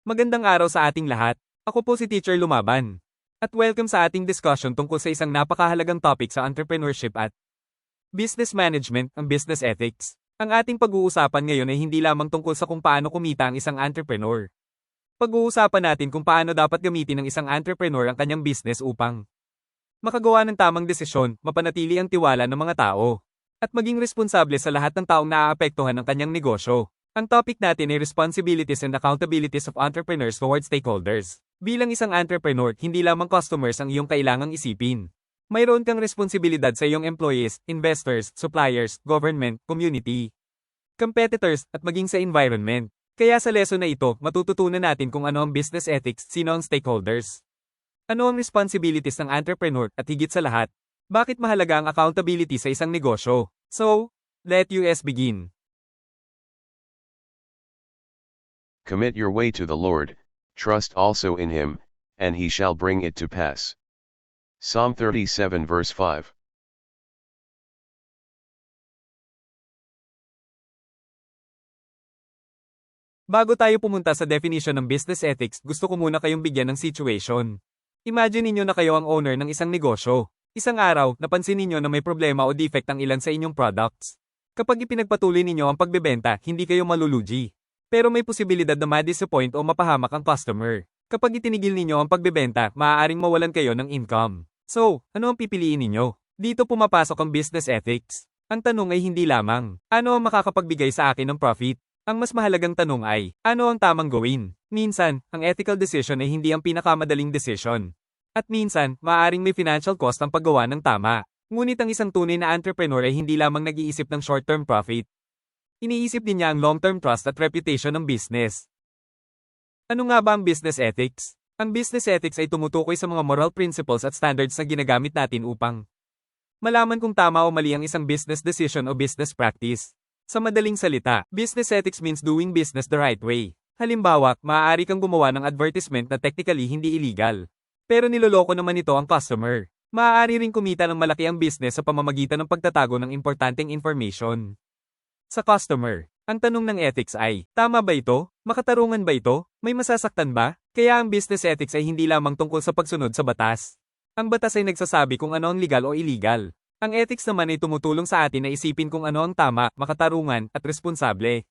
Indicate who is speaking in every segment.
Speaker 1: Magandang araw sa ating lahat. Ako po si Teacher Lumaban. At welcome sa ating discussion tungkol sa isang napakahalagang topic sa entrepreneurship at business management, ang business ethics. Ang ating pag-uusapan ngayon ay hindi lamang tungkol sa kung paano kumita ang isang entrepreneur. Pag-uusapan natin kung paano dapat gamitin ng isang entrepreneur ang kanyang business upang makagawa ng tamang desisyon, mapanatili ang tiwala ng mga tao, at maging responsable sa lahat ng taong naaapektuhan ng kanyang negosyo. Ang topic natin ay responsibilities and accountabilities of entrepreneurs towards stakeholders. Bilang isang entrepreneur, hindi lamang customers ang iyong kailangang isipin. Mayroon kang responsibilidad sa iyong employees, investors, suppliers, government, community, competitors, at maging sa environment. Kaya sa lesson na ito, matututunan natin kung ano ang business ethics, sino ang stakeholders, ano ang responsibilities ng entrepreneur, at higit sa lahat, bakit mahalaga ang accountability sa isang negosyo. So, let us begin.
Speaker 2: Commit your way to the Lord, trust also in him, and he shall bring it to pass. Psalm 37 verse 5.
Speaker 1: Bago tayo pumunta sa definition ng business ethics, gusto ko muna kayong bigyan ng situation. Imagine ninyo na kayo ang owner ng isang negosyo. Isang araw, napansin ninyo na may problema o defect ang ilan sa inyong products. Kapag ipinagpatuloy ninyo ang pagbebenta, hindi kayo malulugi. Pero may posibilidad na ma-disappoint o mapahamak ang customer. Kapag itinigil ninyo ang pagbebenta, maaaring mawalan kayo ng income. So, ano ang pipiliin ninyo? Dito pumapasok ang business ethics. Ang tanong ay hindi lamang, ano ang makakapagbigay sa akin ng profit? Ang mas mahalagang tanong ay, ano ang tamang gawin? Minsan, ang ethical decision ay hindi ang pinakamadaling decision. At minsan, maaaring may financial cost ang paggawa ng tama. Ngunit ang isang tunay na entrepreneur ay hindi lamang nag-iisip ng short-term profit. Iniisip din niya ang long-term trust at reputation ng business. Ano nga ba ang business ethics? Ang business ethics ay tumutukoy sa mga moral principles at standards na ginagamit natin upang malaman kung tama o mali ang isang business decision o business practice. Sa madaling salita, business ethics means doing business the right way. Halimbawa, maaari kang gumawa ng advertisement na technically hindi illegal. Pero niloloko naman ito ang customer. Maaari ring kumita ng malaki ang business sa pamamagitan ng pagtatago ng importanteng information sa customer. Ang tanong ng ethics ay, tama ba ito? Makatarungan ba ito? May masasaktan ba? Kaya ang business ethics ay hindi lamang tungkol sa pagsunod sa batas. Ang batas ay nagsasabi kung ano ang legal o illegal. Ang ethics naman ay tumutulong sa atin na isipin kung ano ang tama, makatarungan, at responsable.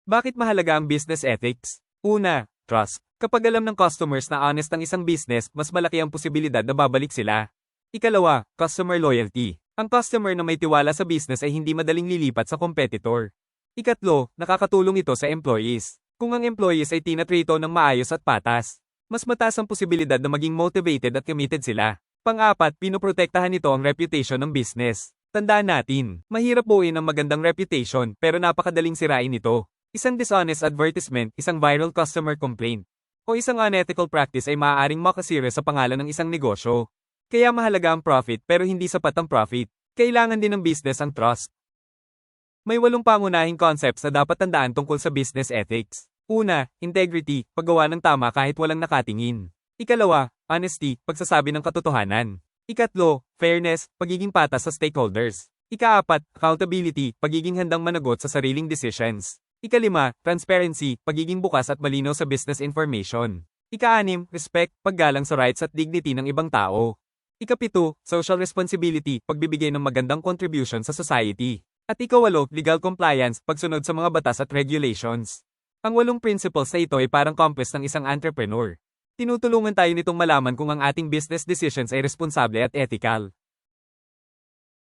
Speaker 1: Bakit mahalaga ang business ethics? Una, trust. Kapag alam ng customers na honest ang isang business, mas malaki ang posibilidad na babalik sila. Ikalawa, customer loyalty. Ang customer na may tiwala sa business ay hindi madaling lilipat sa competitor. Ikatlo, nakakatulong ito sa employees. Kung ang employees ay tinatrito ng maayos at patas, mas mataas ang posibilidad na maging motivated at committed sila. Pang-apat, pinoprotektahan nito ang reputation ng business. Tandaan natin, mahirap buuin ang magandang reputation pero napakadaling sirain ito. Isang dishonest advertisement, isang viral customer complaint, o isang unethical practice ay maaaring makasira sa pangalan ng isang negosyo. Kaya mahalaga ang profit pero hindi sapat ang profit. Kailangan din ng business ang trust. May 8 pangunahing concepts na dapat tandaan tungkol sa business ethics. Una, integrity, paggawa ng tama kahit walang nakatingin. Ikalawa, honesty, pagsasabi ng katotohanan. Ikatlo, fairness, pagiging patas sa stakeholders. Ikaapat, accountability, pagiging handang managot sa sariling decisions. Ikalima, transparency, pagiging bukas at malinaw sa business information. Ika-6, respect, paggalang sa rights at dignity ng ibang tao. Ika-7, social responsibility, pagbibigay ng magandang contribution sa society. At ika-8, legal compliance, pagsunod sa mga batas at regulations. Ang 8 principles na ito ay parang compass ng isang entrepreneur. Tinutulungan tayo nitong malaman kung ang ating business decisions ay responsable at ethical.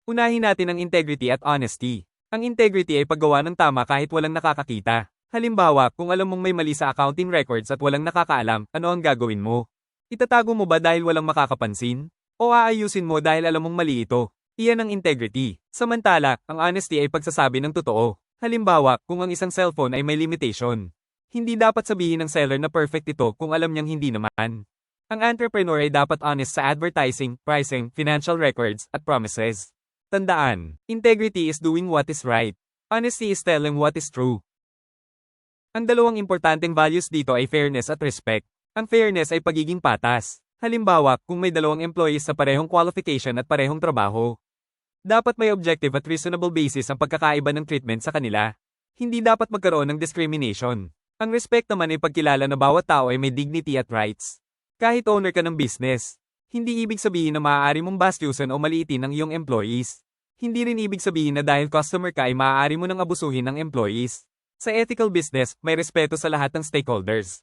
Speaker 1: Unahin natin ang integrity at honesty. Ang integrity ay paggawa ng tama kahit walang nakakakita. Halimbawa, kung alam mong may mali sa accounting records at walang nakakaalam, ano ang gagawin mo? Itatago mo ba dahil walang makakapansin? O aayusin mo dahil alam mong mali ito? Iyan ang integrity. Samantala, ang honesty ay pagsasabi ng totoo. Halimbawa, kung ang isang cellphone ay may limitation, hindi dapat sabihin ng seller na perfect ito kung alam niyang hindi naman. Ang entrepreneur ay dapat honest sa advertising, pricing, financial records, at promises. Tandaan, integrity is doing what is right. Honesty is telling what is true. Ang dalawang importanteng values dito ay fairness at respect. Ang fairness ay pagiging patas. Halimbawa, kung may 2 employees sa parehong qualification at parehong trabaho, dapat may objective at reasonable basis ang pagkakaiba ng treatment sa kanila. Hindi dapat magkaroon ng discrimination. Ang respect naman ay pagkilala na bawat tao ay may dignity at rights. Kahit owner ka ng business, hindi ibig sabihin na maaari mong bastyusan o maliitin ang iyong employees. Hindi rin ibig sabihin na dahil customer ka ay maaari mo nang abusuhin ng employees. Sa ethical business, may respeto sa lahat ng stakeholders.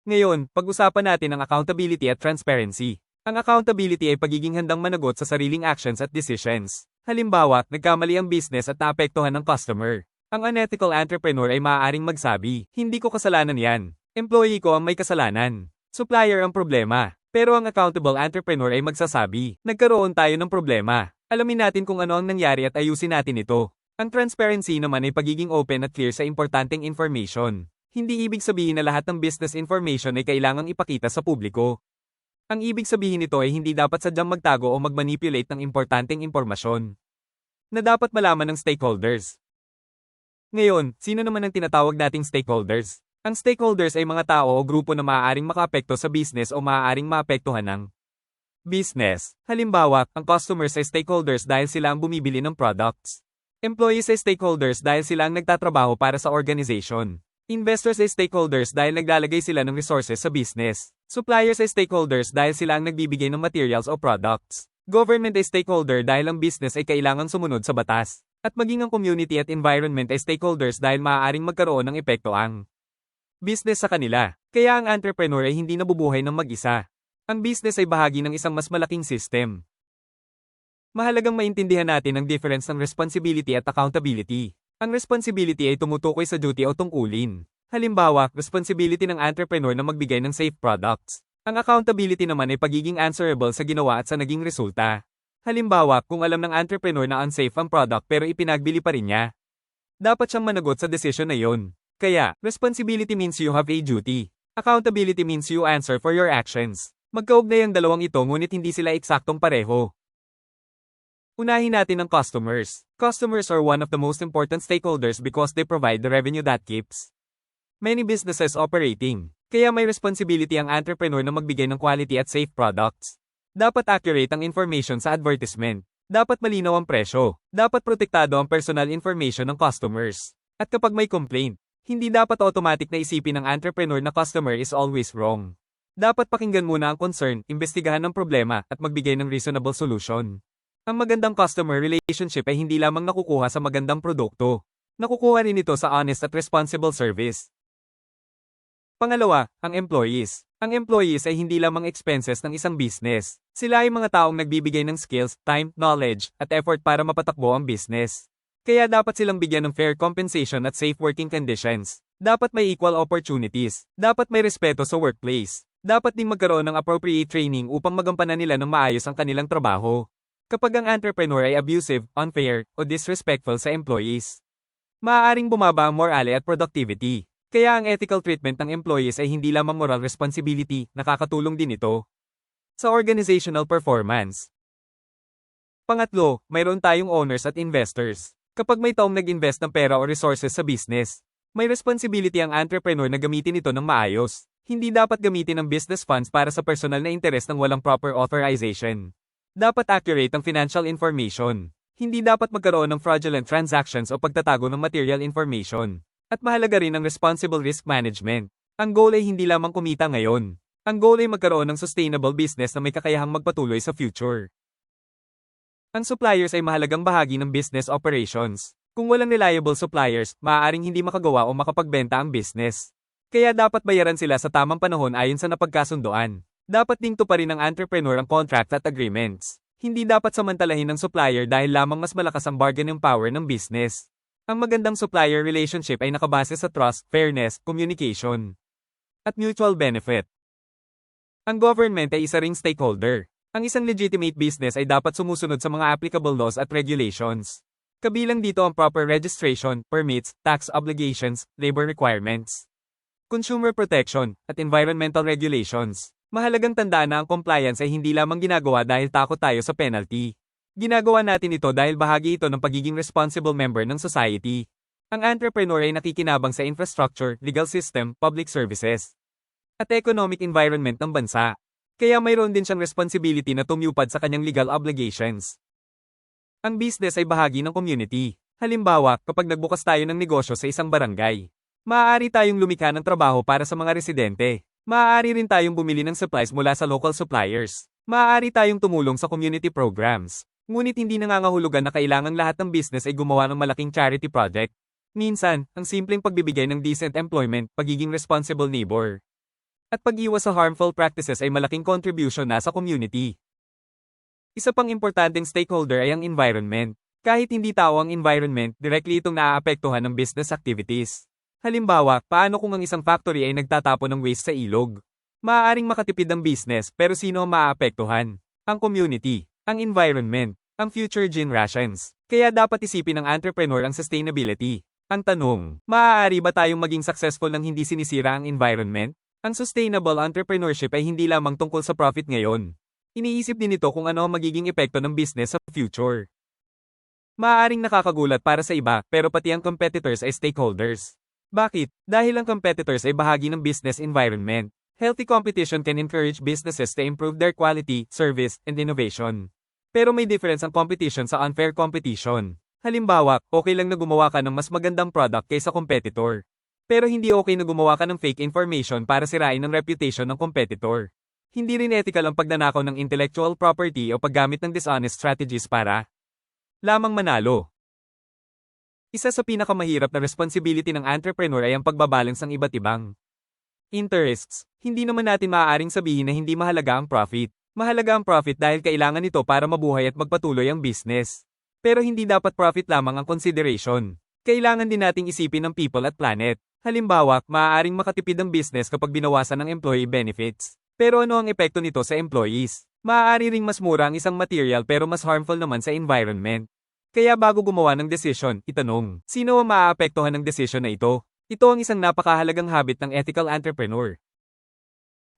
Speaker 1: Ngayon, pag-usapan natin ang accountability at transparency. Ang accountability ay pagiging handang managot sa sariling actions at decisions. Halimbawa, nagkamali ang business at naapektuhan ng customer. Ang unethical entrepreneur ay maaaring magsabi, hindi ko kasalanan yan. Employee ko ang may kasalanan. Supplier ang problema. Pero ang accountable entrepreneur ay magsasabi, nagkaroon tayo ng problema. Alamin natin kung ano ang nangyari at ayusin natin ito. Ang transparency naman ay pagiging open at clear sa importanteng information. Hindi ibig sabihin na lahat ng business information ay kailangang ipakita sa publiko. Ang ibig sabihin nito ay hindi dapat sadyang magtago o magmanipulate ng importanteng impormasyon na dapat malaman ng stakeholders. Ngayon, sino naman ang tinatawag nating stakeholders? Ang stakeholders ay mga tao o grupo na maaaring makaapekto sa business o maaaring maapektuhan ng business. Halimbawa, ang customers ay stakeholders dahil sila ang bumibili ng products. Employees ay stakeholders dahil sila ang nagtatrabaho para sa organization. Investors ay stakeholders dahil naglalagay sila ng resources sa business. Suppliers ay stakeholders dahil sila ang nagbibigay ng materials o products. Government ay stakeholder dahil ang business ay kailangang sumunod sa batas. At maging ang community at environment ay stakeholders dahil maaaring magkaroon ng epekto ang business sa kanila. Kaya ang entrepreneur ay hindi nabubuhay ng mag-isa. Ang business ay bahagi ng isang mas malaking system. Mahalagang maintindihan natin ang difference ng responsibility at accountability. Ang responsibility ay tumutukoy sa duty o tungkulin. Halimbawa, responsibility ng entrepreneur na magbigay ng safe products. Ang accountability naman ay pagiging answerable sa ginawa at sa naging resulta. Halimbawa, kung alam ng entrepreneur na unsafe ang product pero ipinagbili pa rin niya, dapat siyang managot sa desisyon na yon. Kaya, responsibility means you have a duty. Accountability means you answer for your actions. Magkaugnay ang dalawang ito ngunit hindi sila eksaktong pareho. Unahin natin ang customers. Customers are one of the most important stakeholders because they provide the revenue that keeps many businesses operating. Kaya may responsibility ang entrepreneur na magbigay ng quality at safe products. Dapat accurate ang information sa advertisement. Dapat malinaw ang presyo. Dapat protektado ang personal information ng customers. At kapag may complaint, hindi dapat automatic na isipin ng entrepreneur na customer is always wrong. Dapat pakinggan muna ang concern, imbestigahan ang problema, at magbigay ng reasonable solution. Ang magandang customer relationship ay hindi lamang nakukuha sa magandang produkto. Nakukuha rin ito sa honest at responsible service. Pangalawa, ang employees. Ang employees ay hindi lamang expenses ng isang business. Sila ay mga taong nagbibigay ng skills, time, knowledge, at effort para mapatakbo ang business. Kaya dapat silang bigyan ng fair compensation at safe working conditions. Dapat may equal opportunities. Dapat may respeto sa workplace. Dapat ding magkaroon ng appropriate training upang magampanan nila ng maayos ang kanilang trabaho. Kapag ang entrepreneur ay abusive, unfair, o disrespectful sa employees, maaaring bumaba ang morale at productivity. Kaya ang ethical treatment ng employees ay hindi lamang moral responsibility, nakakatulong din ito sa organizational performance. Pangatlo, mayroon tayong owners at investors. Kapag may taong nag-invest ng pera o resources sa business, may responsibility ang entrepreneur na gamitin ito ng maayos. Hindi dapat gamitin ang business funds para sa personal na interes ng walang proper authorization. Dapat accurate ang financial information. Hindi dapat magkaroon ng fraudulent transactions o pagtatago ng material information. At mahalaga rin ang responsible risk management. Ang goal ay hindi lamang kumita ngayon. Ang goal ay magkaroon ng sustainable business na may kakayahang magpatuloy sa future. Ang suppliers ay mahalagang bahagi ng business operations. Kung walang reliable suppliers, maaaring hindi makagawa o makapagbenta ang business. Kaya dapat bayaran sila sa tamang panahon ayon sa napagkasunduan. Dapat ding tuparin ng entrepreneur ang contract at agreements. Hindi dapat samantalahin ng supplier dahil lamang mas malakas ang bargaining power ng business. Ang magandang supplier relationship ay nakabase sa trust, fairness, communication, at mutual benefit. Ang government ay isa ring stakeholder. Ang isang legitimate business ay dapat sumusunod sa mga applicable laws at regulations. Kabilang dito ang proper registration, permits, tax obligations, labor requirements, consumer protection, at environmental regulations. Mahalagang tandaan na ang compliance ay hindi lamang ginagawa dahil takot tayo sa penalty. Ginagawa natin ito dahil bahagi ito ng pagiging responsible member ng society. Ang entrepreneur ay nakikinabang sa infrastructure, legal system, public services, at economic environment ng bansa. Kaya mayroon din siyang responsibility na tumupad sa kanyang legal obligations. Ang business ay bahagi ng community. Halimbawa, kapag nagbukas tayo ng negosyo sa isang barangay, Maaari tayong lumikha ng trabaho para sa mga residente. Maaari rin tayong bumili ng supplies mula sa local suppliers. Maaari tayong tumulong sa community programs. Ngunit hindi nangangahulugan na kailangang lahat ng business ay gumawa ng malaking charity project. Minsan, ang simpleng pagbibigay ng decent employment, pagiging responsible neighbor, at pag-iwas sa harmful practices ay malaking contribution na sa community. Isa pang importanteng stakeholder ay ang environment. Kahit hindi tao ang environment, directly itong naaapektuhan ng business activities. Halimbawa, paano kung ang isang factory ay nagtatapon ng waste sa ilog? Maaaring makatipid ang business, pero sino ang maaapektuhan? Ang community, ang environment, ang future generations. Kaya dapat isipin ng entrepreneur ang sustainability. Ang tanong, maaari ba tayong maging successful nang hindi sinisira ang environment? Ang sustainable entrepreneurship ay hindi lamang tungkol sa profit ngayon. Iniisip din ito kung ano ang magiging epekto ng business sa future. Maaaring nakakagulat para sa iba, pero pati ang competitors ay stakeholders. Bakit? Dahil ang competitors ay bahagi ng business environment. Healthy competition can encourage businesses to improve their quality, service, and innovation. Pero may difference ang competition sa unfair competition. Halimbawa, okay lang na gumawa ka ng mas magandang product kaysa competitor. Pero hindi okay na gumawa ka ng fake information para sirain ang reputation ng competitor. Hindi rin ethical ang pagnanakaw ng intellectual property o paggamit ng dishonest strategies para lamang manalo. Isa sa pinakamahirap na responsibility ng entrepreneur ay ang pagbabalance ng iba't ibang interests. Hindi naman natin maaaring sabihin na hindi mahalaga ang profit. Mahalaga ang profit dahil kailangan ito para mabuhay at magpatuloy ang business. Pero hindi dapat profit lamang ang consideration. Kailangan din nating isipin ang people at planet. Halimbawa, maaaring makatipid ang business kapag binawasan ng employee benefits. Pero ano ang epekto nito sa employees? Maaari ring mas mura ang isang material pero mas harmful naman sa environment. Kaya bago gumawa ng desisyon, itanong, sino ang maaapektuhan ng desisyon na ito? Ito ang isang napakahalagang habit ng ethical entrepreneur.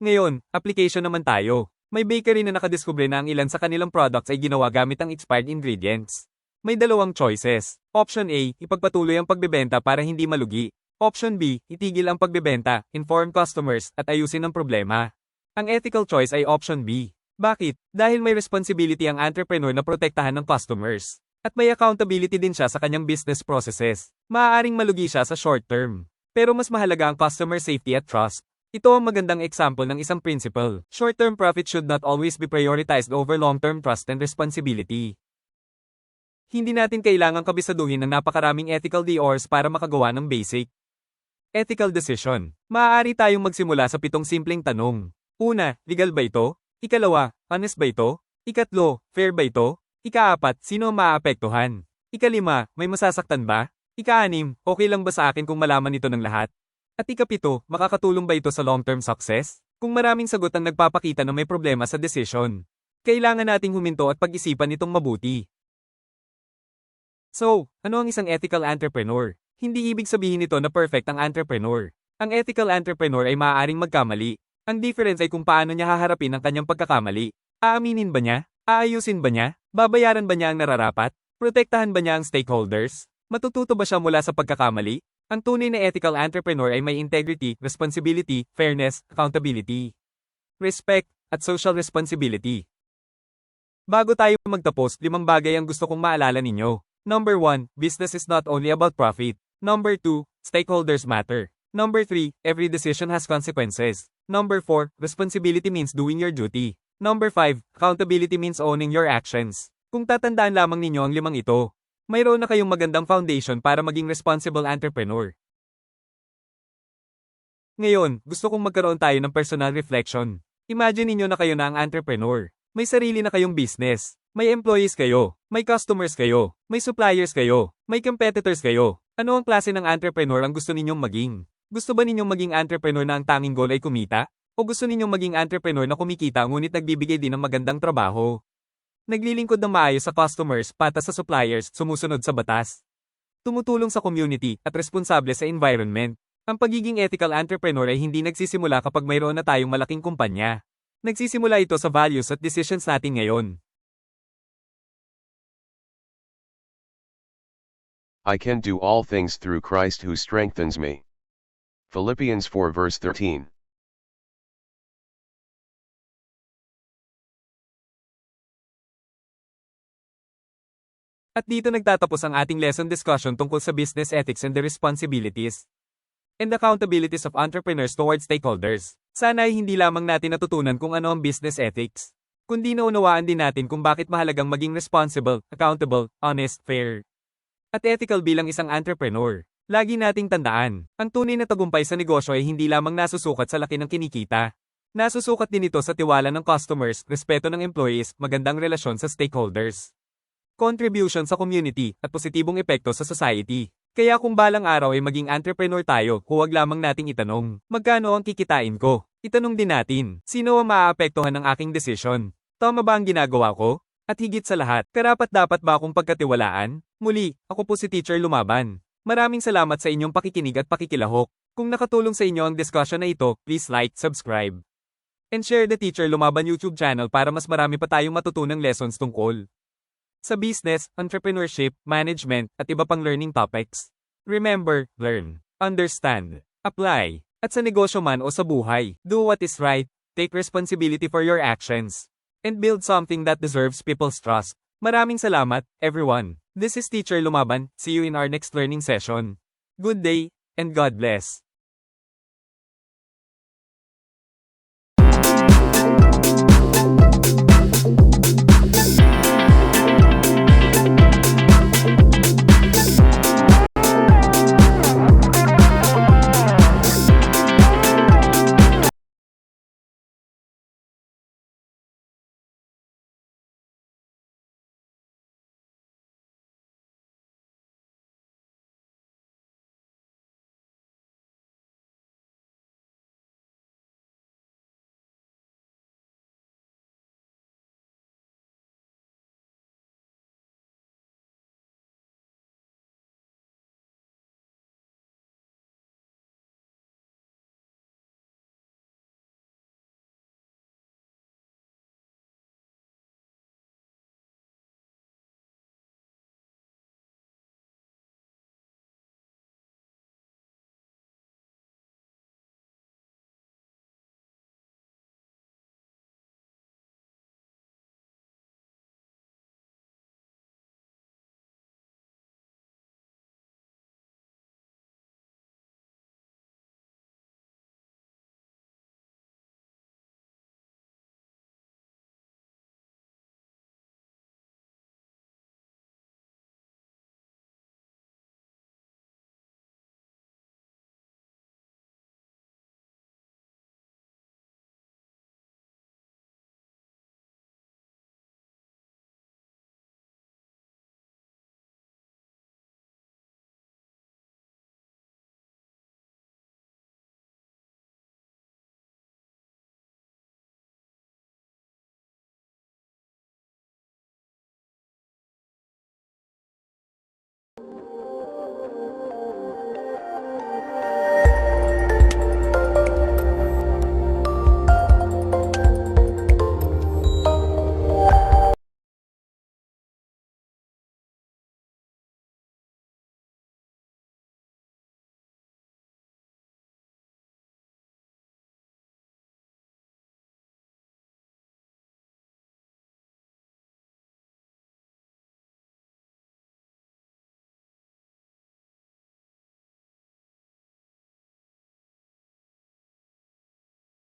Speaker 1: Ngayon, application naman tayo. May bakery na nakadiskubre na ang ilan sa kanilang products ay ginawa gamit ang expired ingredients. May dalawang choices. Option A, ipagpatuloy ang pagbebenta para hindi malugi. Option B, itigil ang pagbebenta, inform customers, at ayusin ang problema. Ang ethical choice ay option B. Bakit? Dahil may responsibility ang entrepreneur na protektahan ng customers. At may accountability din siya sa kanyang business processes. Maaaring malugi siya sa short term. Pero mas mahalaga ang customer safety at trust. Ito ang magandang example ng isang principle. Short-term profit should not always be prioritized over long-term trust and responsibility. Hindi natin kailangang kabisaduhin ng napakaraming ethical DORs para makagawa ng basic ethical decision. Maaari tayong magsimula sa 7 simpleng tanong. Una, legal ba ito? Ikalawa, honest ba ito? Ikatlo, fair ba ito? Ika-4, sino ang maaapektuhan? Ika-5, may masasaktan ba? Ika-6, okay lang ba sa akin kung malaman ito ng lahat? At ika-7, makakatulong ba ito sa long-term success? Kung maraming sagot ang nagpapakita na may problema sa decision, kailangan nating huminto at pag-isipan itong mabuti. So, ano ang isang ethical entrepreneur? Hindi ibig sabihin nito na perfect ang entrepreneur. Ang ethical entrepreneur ay maaaring magkamali. Ang difference ay kung paano niya haharapin ang kanyang pagkakamali. Aaminin ba niya? Aayusin ba niya? Babayaran ba niya ang nararapat? Protektahan ba niya ang stakeholders? Matututo ba siya mula sa pagkakamali? Ang tunay na ethical entrepreneur ay may integrity, responsibility, fairness, accountability, respect, at social responsibility. Bago tayo magtapos, 5 bagay ang gusto kong maalala ninyo. Number 1, business is not only about profit. Number 2, stakeholders matter. Number 3, every decision has consequences. Number 4, responsibility means doing your duty. Number 5, accountability means owning your actions. Kung tatandaan lamang ninyo ang 5 ito, mayroon na kayong magandang foundation para maging responsible entrepreneur. Ngayon, gusto kong magkaroon tayo ng personal reflection. Imagine ninyo na kayo na ang entrepreneur. May sarili na kayong business. May employees kayo. May customers kayo. May suppliers kayo. May competitors kayo. Ano ang klase ng entrepreneur ang gusto ninyong maging? Gusto ba ninyong maging entrepreneur na ang tanging goal ay kumita? O gusto ninyong maging entrepreneur na kumikita ngunit nagbibigay din ng magandang trabaho? Naglilingkod ng maayos sa customers, patas sa suppliers, sumusunod sa batas, tumutulong sa community, at responsable sa environment. Ang pagiging ethical entrepreneur ay hindi nagsisimula kapag mayroon na tayong malaking kumpanya. Nagsisimula ito sa values at decisions natin ngayon.
Speaker 2: I can do all things through Christ who strengthens me. Philippians 4 verse 13.
Speaker 1: At dito nagtatapos ang ating lesson discussion tungkol sa business ethics and the responsibilities. and accountabilities of entrepreneurs towards stakeholders. Sana ay hindi lamang natin natutunan kung ano ang business ethics, kundi naunawaan din natin kung bakit mahalagang maging responsible, accountable, honest, fair, at ethical bilang isang entrepreneur. Lagi nating tandaan, ang tunay na tagumpay sa negosyo ay hindi lamang nasusukat sa laki ng kinikita. Nasusukat din ito sa tiwala ng customers, respeto ng employees, magandang relasyon sa stakeholders, contribution sa community, at positibong epekto sa society. Kaya kung balang araw ay maging entrepreneur tayo, huwag lamang nating itanong, magkano ang kikitain ko? Itanong din natin, sino ang maaapektuhan ng aking desisyon? Tama ba ang ginagawa ko? At higit sa lahat, karapat-dapat ba akong pagkatiwalaan? Muli, ako po si Teacher Lumaban. Maraming salamat sa inyong pakikinig at pakikilahok. Kung nakatulong sa inyo ang discussion na ito, please like, subscribe, and share the Teacher Lumaban YouTube channel para mas marami pa tayong matutunang lessons tungkol sa business, entrepreneurship, management, at iba pang learning topics. Remember, learn, understand, apply, at sa negosyo man o sa buhay, do what is right, take responsibility for your actions, and build something that deserves people's trust. Maraming salamat, everyone. This is Teacher Lumaban. See you in our next learning session. Good day, and God bless.